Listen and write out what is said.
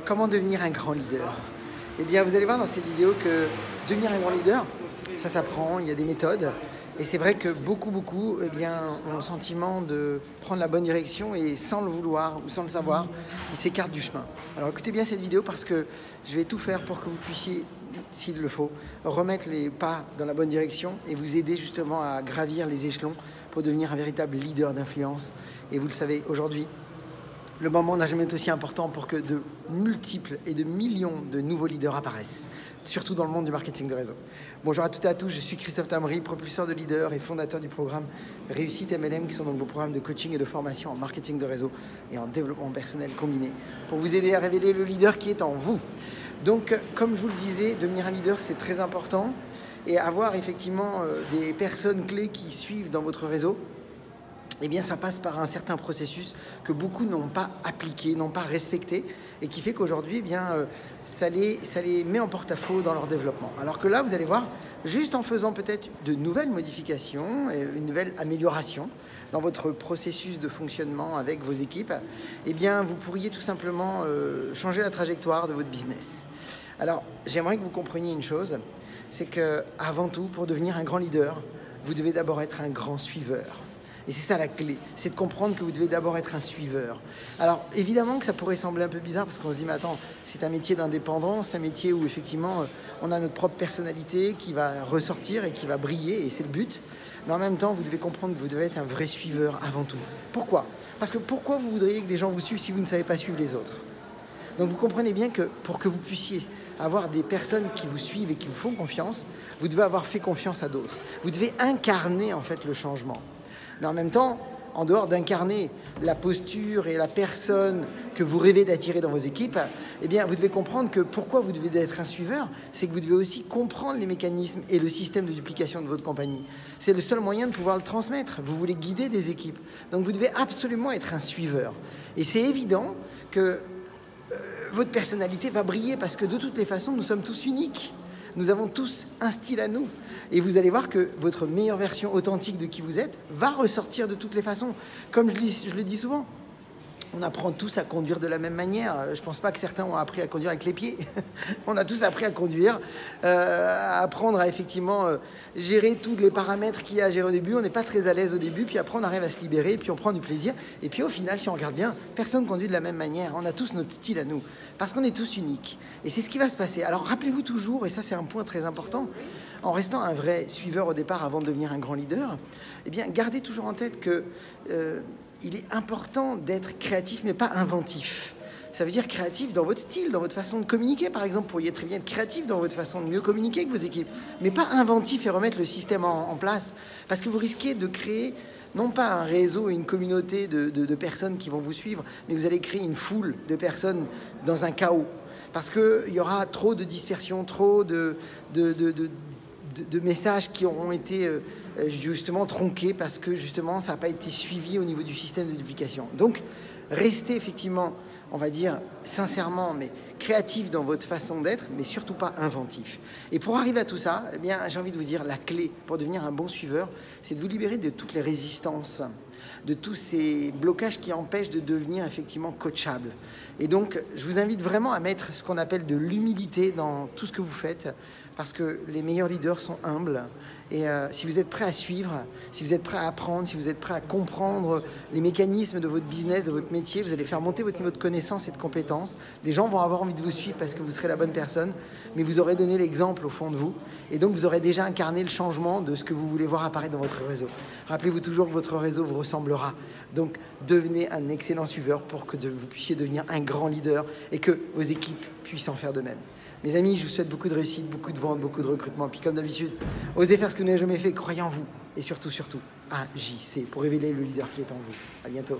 Comment devenir un grand leader? Eh bien, vous allez voir dans cette vidéo que devenir un grand leader, ça s'apprend, il y a des méthodes. Et c'est vrai que beaucoup, eh bien, ont le sentiment de prendre la bonne direction et sans le vouloir ou sans le savoir, ils s'écartent du chemin. Alors écoutez bien cette vidéo parce que je vais tout faire pour que vous puissiez, s'il le faut, remettre les pas dans la bonne direction et vous aider justement à gravir les échelons pour devenir un véritable leader d'influence. Et vous le savez, aujourd'hui, le moment n'a jamais été aussi important pour que de multiples et de millions de nouveaux leaders apparaissent, surtout dans le monde du marketing de réseau. Bonjour à toutes et à tous, je suis Christophe Tamri, propulseur de leaders et fondateur du programme Réussite MLM, qui sont donc vos programmes de coaching et de formation en marketing de réseau et en développement personnel combiné, pour vous aider à révéler le leader qui est en vous. Donc, comme je vous le disais, devenir un leader, c'est très important, et avoir effectivement des personnes clés qui suivent dans votre réseau, eh bien, ça passe par un certain processus que beaucoup n'ont pas appliqué, n'ont pas respecté, et qui fait qu'aujourd'hui, eh bien, ça les met en porte-à-faux dans leur développement. Alors que là, vous allez voir, juste en faisant peut-être de nouvelles modifications, et une nouvelle amélioration dans votre processus de fonctionnement avec vos équipes, eh bien, vous pourriez tout simplement changer la trajectoire de votre business. Alors, j'aimerais que vous compreniez une chose, c'est qu'avant tout, pour devenir un grand leader, vous devez d'abord être un grand suiveur. Et c'est ça la clé, c'est de comprendre que vous devez d'abord être un suiveur. Alors évidemment que ça pourrait sembler un peu bizarre parce qu'on se dit mais attends, c'est un métier d'indépendant, c'est un métier où effectivement on a notre propre personnalité qui va ressortir et qui va briller et c'est le but. Mais en même temps, vous devez comprendre que vous devez être un vrai suiveur avant tout. Pourquoi? Parce que pourquoi vous voudriez que des gens vous suivent si vous ne savez pas suivre les autres? Donc vous comprenez bien que pour que vous puissiez avoir des personnes qui vous suivent et qui vous font confiance, vous devez avoir fait confiance à d'autres. Vous devez incarner en fait le changement. Mais en même temps, en dehors d'incarner la posture et la personne que vous rêvez d'attirer dans vos équipes, eh bien, vous devez comprendre que pourquoi vous devez être un suiveur, c'est que vous devez aussi comprendre les mécanismes et le système de duplication de votre compagnie. C'est le seul moyen de pouvoir le transmettre. Vous voulez guider des équipes. Donc, vous devez absolument être un suiveur. Et c'est évident que votre personnalité va briller parce que de toutes les façons, nous sommes tous uniques. Nous avons tous un style à nous. Et vous allez voir que votre meilleure version authentique de qui vous êtes va ressortir de toutes les façons. Comme je le dis souvent, on apprend tous à conduire de la même manière. Je ne pense pas que certains ont appris à conduire avec les pieds. On a tous appris à conduire, à apprendre à effectivement gérer tous les paramètres qu'il y a à gérer au début. On n'est pas très à l'aise au début, puis après on arrive à se libérer, puis on prend du plaisir. Et puis au final, si on regarde bien, personne ne conduit de la même manière. On a tous notre style à nous, parce qu'on est tous uniques. Et c'est ce qui va se passer. Alors rappelez-vous toujours, et ça c'est un point très important, en restant un vrai suiveur au départ avant de devenir un grand leader, eh bien gardez toujours en tête que il est important d'être créatif, mais pas inventif. Ça veut dire créatif dans votre style, dans votre façon de communiquer. Par exemple, vous pourriez très bien être créatif dans votre façon de mieux communiquer avec vos équipes, mais pas inventif et remettre le système en place. Parce que vous risquez de créer, non pas un réseau et une communauté de personnes qui vont vous suivre, mais vous allez créer une foule de personnes dans un chaos. Parce qu'il y aura trop de dispersion, trop de messages qui auront été justement tronqués parce que justement ça n'a pas été suivi au niveau du système de duplication. Donc restez effectivement, on va dire sincèrement, mais créatif dans votre façon d'être, mais surtout pas inventif. Et pour arriver à tout ça, eh bien, j'ai envie de vous dire, la clé pour devenir un bon suiveur, c'est de vous libérer de toutes les résistances, de tous ces blocages qui empêchent de devenir effectivement coachable. Et donc, je vous invite vraiment à mettre ce qu'on appelle de l'humilité dans tout ce que vous faites, parce que les meilleurs leaders sont humbles. Et si vous êtes prêt à suivre, si vous êtes prêt à apprendre, si vous êtes prêt à comprendre les mécanismes de votre business, de votre métier, vous allez faire monter votre niveau de connaissance et de compétence. Les gens vont avoir envie de vous suivre parce que vous serez la bonne personne, mais vous aurez donné l'exemple au fond de vous. Et donc, vous aurez déjà incarné le changement de ce que vous voulez voir apparaître dans votre réseau. Rappelez-vous toujours que votre réseau vous ressemblera. Donc, devenez un excellent suiveur pour que vous puissiez devenir un grand leader et que vos équipes puissent en faire de même. Mes amis, je vous souhaite beaucoup de réussite, beaucoup de ventes, beaucoup de recrutement. Puis comme d'habitude, osez faire ce que vous n'avez jamais fait, croyez en vous. Et surtout, agissez pour révéler le leader qui est en vous. À bientôt.